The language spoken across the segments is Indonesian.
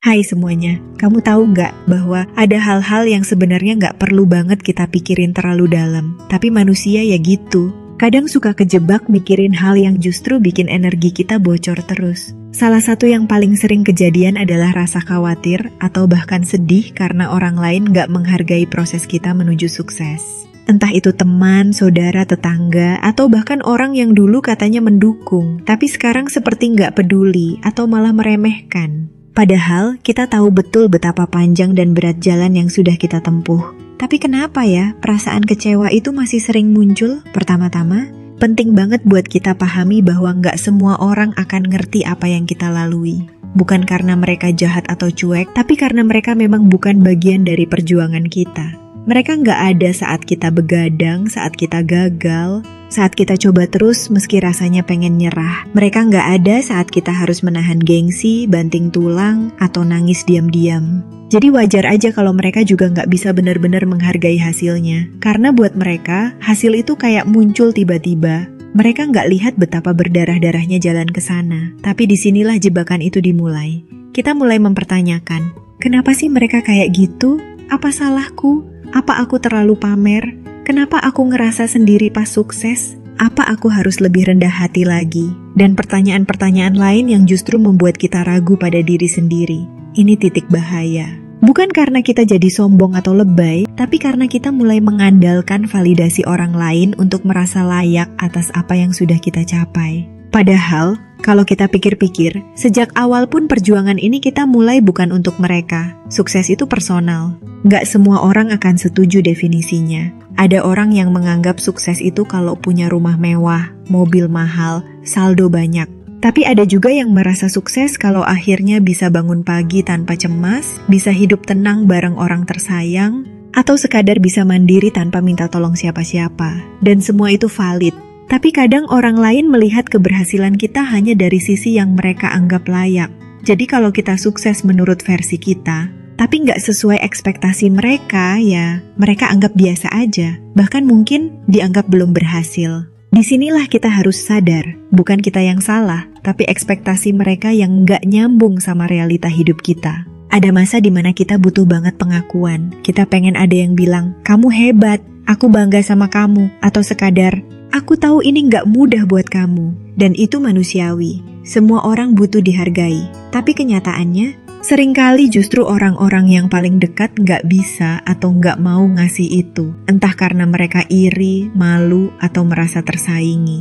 Hai semuanya, kamu tahu nggak bahwa ada hal-hal yang sebenarnya nggak perlu banget kita pikirin terlalu dalam, tapi manusia ya gitu. Kadang suka kejebak mikirin hal yang justru bikin energi kita bocor terus. Salah satu yang paling sering kejadian adalah rasa khawatir atau bahkan sedih karena orang lain nggak menghargai proses kita menuju sukses. Entah itu teman, saudara, tetangga, atau bahkan orang yang dulu katanya mendukung, tapi sekarang seperti nggak peduli atau malah meremehkan. Padahal kita tahu betul betapa panjang dan berat jalan yang sudah kita tempuh. Tapi kenapa ya perasaan kecewa itu masih sering muncul? Pertama-tama, penting banget buat kita pahami bahwa nggak semua orang akan ngerti apa yang kita lalui. Bukan karena mereka jahat atau cuek, tapi karena mereka memang bukan bagian dari perjuangan kita. Mereka nggak ada saat kita begadang, saat kita gagal, saat kita coba terus meski rasanya pengen nyerah. Mereka nggak ada saat kita harus menahan gengsi, banting tulang, atau nangis diam-diam. Jadi wajar aja kalau mereka juga nggak bisa benar-benar menghargai hasilnya. Karena buat mereka, hasil itu kayak muncul tiba-tiba. Mereka nggak lihat betapa berdarah-darahnya jalan ke sana. Tapi disinilah jebakan itu dimulai. Kita mulai mempertanyakan, kenapa sih mereka kayak gitu? Apa salahku? Apa aku terlalu pamer? Kenapa aku ngerasa sendiri pas sukses? Apa aku harus lebih rendah hati lagi? Dan pertanyaan-pertanyaan lain yang justru membuat kita ragu pada diri sendiri. Ini titik bahaya. Bukan karena kita jadi sombong atau lebay, tapi karena kita mulai mengandalkan validasi orang lain untuk merasa layak atas apa yang sudah kita capai. Padahal, kalau kita pikir-pikir, sejak awal pun perjuangan ini kita mulai bukan untuk mereka. Sukses itu personal. Nggak semua orang akan setuju definisinya. Ada orang yang menganggap sukses itu kalau punya rumah mewah, mobil mahal, saldo banyak. Tapi ada juga yang merasa sukses kalau akhirnya bisa bangun pagi tanpa cemas, bisa hidup tenang bareng orang tersayang, atau sekadar bisa mandiri tanpa minta tolong siapa-siapa. Dan semua itu valid. Tapi kadang orang lain melihat keberhasilan kita hanya dari sisi yang mereka anggap layak. Jadi kalau kita sukses menurut versi kita, tapi nggak sesuai ekspektasi mereka, ya mereka anggap biasa aja. Bahkan mungkin dianggap belum berhasil. Disinilah kita harus sadar, bukan kita yang salah, tapi ekspektasi mereka yang nggak nyambung sama realita hidup kita. Ada masa dimana kita butuh banget pengakuan. Kita pengen ada yang bilang, kamu hebat, aku bangga sama kamu. Atau sekadar, aku tahu ini nggak mudah buat kamu. Dan itu manusiawi. Semua orang butuh dihargai. Tapi kenyataannya, seringkali justru orang-orang yang paling dekat nggak bisa atau nggak mau ngasih itu. Entah karena mereka iri, malu, atau merasa tersaingi.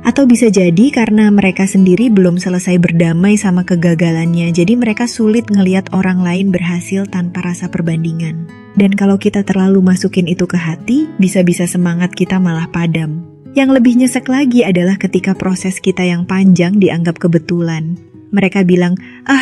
Atau bisa jadi karena mereka sendiri belum selesai berdamai sama kegagalannya. Jadi mereka sulit ngelihat orang lain berhasil tanpa rasa perbandingan. Dan kalau kita terlalu masukin itu ke hati, bisa-bisa semangat kita malah padam. Yang lebih nyesek lagi adalah ketika proses kita yang panjang dianggap kebetulan. Mereka bilang,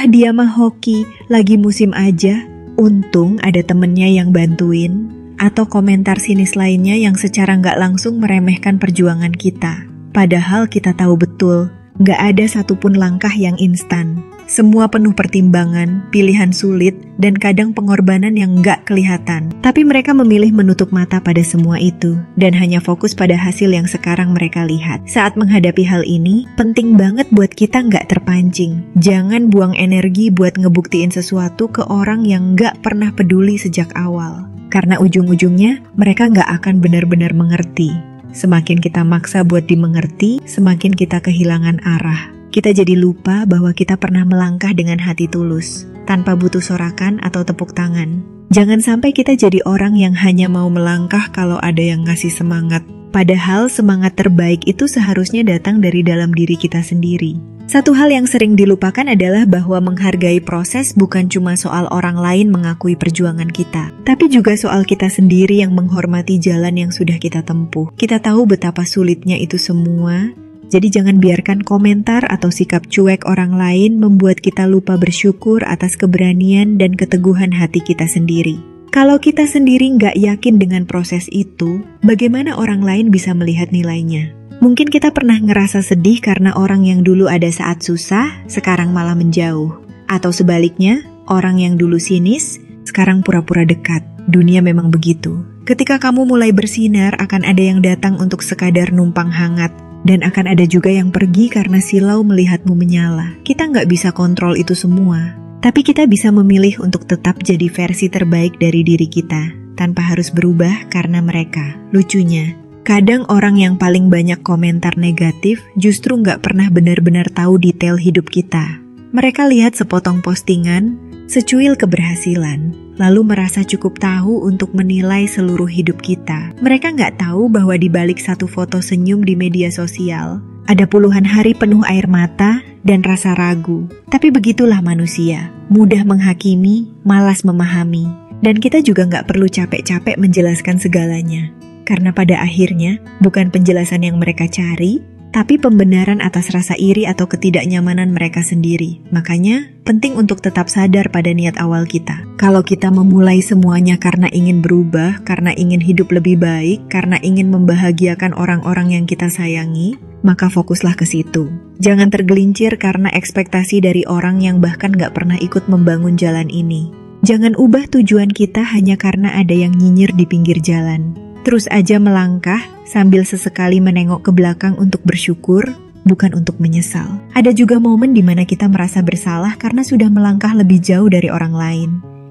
dia mah hoki, lagi musim aja. Untung ada temennya yang bantuin. Atau komentar sinis lainnya yang secara nggak langsung meremehkan perjuangan kita. Padahal kita tahu betul, nggak ada satupun langkah yang instan. Semua penuh pertimbangan, pilihan sulit, dan kadang pengorbanan yang nggak kelihatan. Tapi mereka memilih menutup mata pada semua itu, dan hanya fokus pada hasil yang sekarang mereka lihat. Saat menghadapi hal ini, penting banget buat kita nggak terpancing. Jangan buang energi buat ngebuktiin sesuatu ke orang yang nggak pernah peduli sejak awal. Karena ujung-ujungnya, mereka nggak akan benar-benar mengerti. Semakin kita maksa buat dimengerti, semakin kita kehilangan arah. Kita jadi lupa bahwa kita pernah melangkah dengan hati tulus, tanpa butuh sorakan atau tepuk tangan. Jangan sampai kita jadi orang yang hanya mau melangkah kalau ada yang ngasih semangat. Padahal semangat terbaik itu seharusnya datang dari dalam diri kita sendiri. Satu hal yang sering dilupakan adalah bahwa menghargai proses bukan cuma soal orang lain mengakui perjuangan kita, tapi juga soal kita sendiri yang menghormati jalan yang sudah kita tempuh. Kita tahu betapa sulitnya itu semua, jadi jangan biarkan komentar atau sikap cuek orang lain membuat kita lupa bersyukur atas keberanian dan keteguhan hati kita sendiri. Kalau kita sendiri nggak yakin dengan proses itu, bagaimana orang lain bisa melihat nilainya? Mungkin kita pernah ngerasa sedih karena orang yang dulu ada saat susah, sekarang malah menjauh. Atau sebaliknya, orang yang dulu sinis, sekarang pura-pura dekat. Dunia memang begitu. Ketika kamu mulai bersinar, akan ada yang datang untuk sekadar numpang hangat. Dan akan ada juga yang pergi karena silau melihatmu menyala. Kita nggak bisa kontrol itu semua. Tapi kita bisa memilih untuk tetap jadi versi terbaik dari diri kita, tanpa harus berubah karena mereka. Lucunya, kadang orang yang paling banyak komentar negatif justru nggak pernah benar-benar tahu detail hidup kita. Mereka lihat sepotong postingan, secuil keberhasilan, lalu merasa cukup tahu untuk menilai seluruh hidup kita. Mereka nggak tahu bahwa di balik satu foto senyum di media sosial, ada puluhan hari penuh air mata dan rasa ragu. Tapi begitulah manusia, mudah menghakimi, malas memahami. Dan kita juga nggak perlu capek-capek menjelaskan segalanya. Karena pada akhirnya, bukan penjelasan yang mereka cari, tapi pembenaran atas rasa iri atau ketidaknyamanan mereka sendiri. Makanya, penting untuk tetap sadar pada niat awal kita. Kalau kita memulai semuanya karena ingin berubah, karena ingin hidup lebih baik, karena ingin membahagiakan orang-orang yang kita sayangi, maka fokuslah ke situ. Jangan tergelincir karena ekspektasi dari orang yang bahkan gak pernah ikut membangun jalan ini. Jangan ubah tujuan kita hanya karena ada yang nyinyir di pinggir jalan. Terus aja melangkah sambil sesekali menengok ke belakang untuk bersyukur, bukan untuk menyesal. Ada juga momen di mana kita merasa bersalah karena sudah melangkah lebih jauh dari orang lain.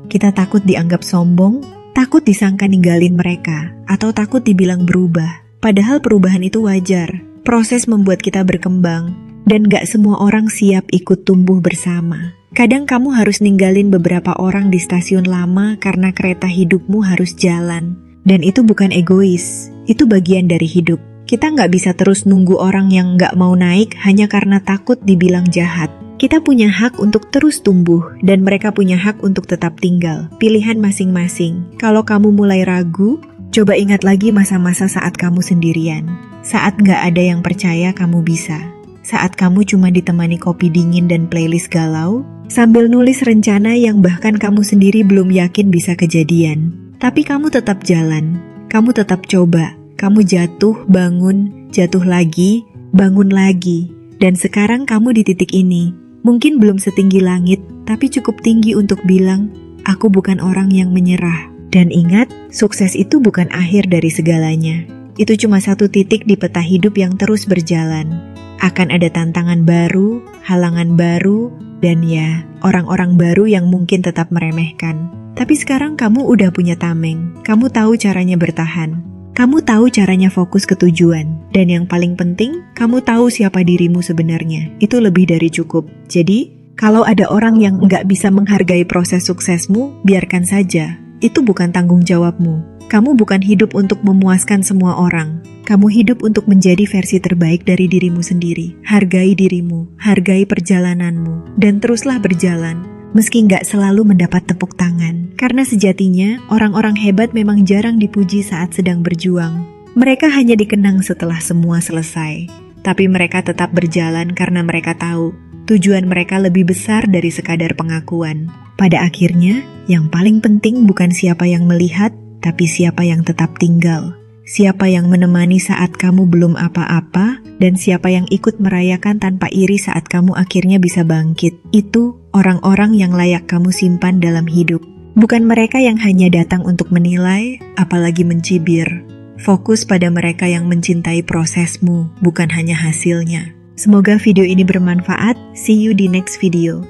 Kita takut dianggap sombong, takut disangka ninggalin mereka, atau takut dibilang berubah. Padahal perubahan itu wajar. Proses membuat kita berkembang, dan gak semua orang siap ikut tumbuh bersama. Kadang kamu harus ninggalin beberapa orang di stasiun lama karena kereta hidupmu harus jalan. Dan itu bukan egois, itu bagian dari hidup. Kita gak bisa terus nunggu orang yang gak mau naik hanya karena takut dibilang jahat. Kita punya hak untuk terus tumbuh, dan mereka punya hak untuk tetap tinggal. Pilihan masing-masing. Kalau kamu mulai ragu, coba ingat lagi masa-masa saat kamu sendirian. Saat gak ada yang percaya kamu bisa. Saat kamu cuma ditemani kopi dingin dan playlist galau, sambil nulis rencana yang bahkan kamu sendiri belum yakin bisa kejadian. Tapi kamu tetap jalan, kamu tetap coba, kamu jatuh, bangun, jatuh lagi, bangun lagi. Dan sekarang kamu di titik ini, mungkin belum setinggi langit, tapi cukup tinggi untuk bilang, aku bukan orang yang menyerah. Dan ingat, sukses itu bukan akhir dari segalanya. Itu cuma satu titik di peta hidup yang terus berjalan. Akan ada tantangan baru, halangan baru, dan ya, orang-orang baru yang mungkin tetap meremehkan. Tapi sekarang kamu udah punya tameng, kamu tahu caranya bertahan. Kamu tahu caranya fokus ke tujuan. Dan yang paling penting, kamu tahu siapa dirimu sebenarnya. Itu lebih dari cukup. Jadi, kalau ada orang yang nggak bisa menghargai proses suksesmu, biarkan saja. Itu bukan tanggung jawabmu. Kamu bukan hidup untuk memuaskan semua orang. Kamu hidup untuk menjadi versi terbaik dari dirimu sendiri. Hargai dirimu, hargai perjalananmu, dan teruslah berjalan. Meski nggak selalu mendapat tepuk tangan. Karena sejatinya, orang-orang hebat memang jarang dipuji saat sedang berjuang. Mereka hanya dikenang setelah semua selesai. Tapi mereka tetap berjalan karena mereka tahu, tujuan mereka lebih besar dari sekadar pengakuan. Pada akhirnya, yang paling penting bukan siapa yang melihat, tapi siapa yang tetap tinggal. Siapa yang menemani saat kamu belum apa-apa, dan siapa yang ikut merayakan tanpa iri saat kamu akhirnya bisa bangkit. Itu orang-orang yang layak kamu simpan dalam hidup. Bukan mereka yang hanya datang untuk menilai, apalagi mencibir. Fokus pada mereka yang mencintai prosesmu, bukan hanya hasilnya. Semoga video ini bermanfaat. See you di next video.